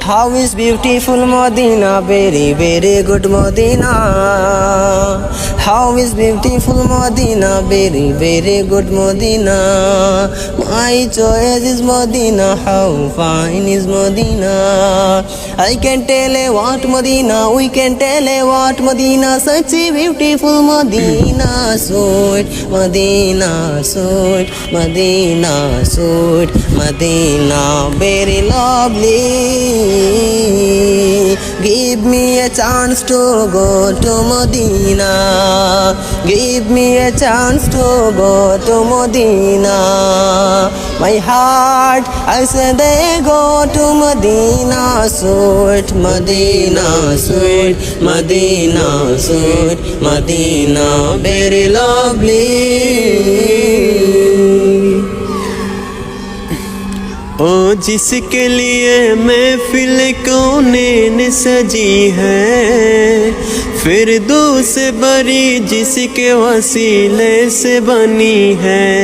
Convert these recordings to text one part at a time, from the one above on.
How is beautiful Medina, very very good Medina. How is beautiful Medina, very very good Medina. My choice is Medina, how fine is Medina. I can tell you what Medina, we can tell you what Medina. Such a beautiful Medina, sweet Medina, sweet Medina, sweet Medina, very lovely. Give me a chance to go to Medina. Give me a chance to go to Medina. My heart, I said they go to Medina, sweet Medina, sweet Medina, sweet Medina, very lovely. ओ जिसके लिए महफिल कौनें सजी है, फिरदौस बरी जिसके वसीले से बनी है।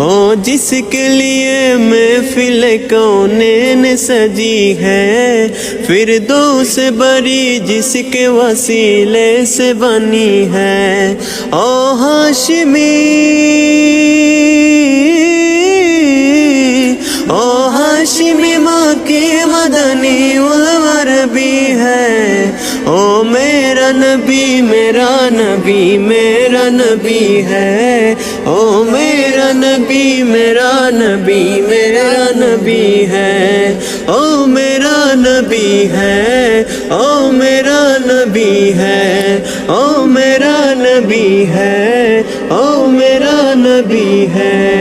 ओ जिसके लिए महफिल कौनें सजी है, फिरदौस बरी जिसके वसीले से बनी है। ओ हाशिमी, ओ हाशिमी मक्की मदनी उल अरबी है। ओ मेरा नबी मेरा नबी मेरा नबी है। ओ मेरा नबी मेरा नबी मेरा नबी है। ओ मेरा नबी है, ओ मेरा नबी है, ओ मेरा नबी है, ओ मेरा नबी है।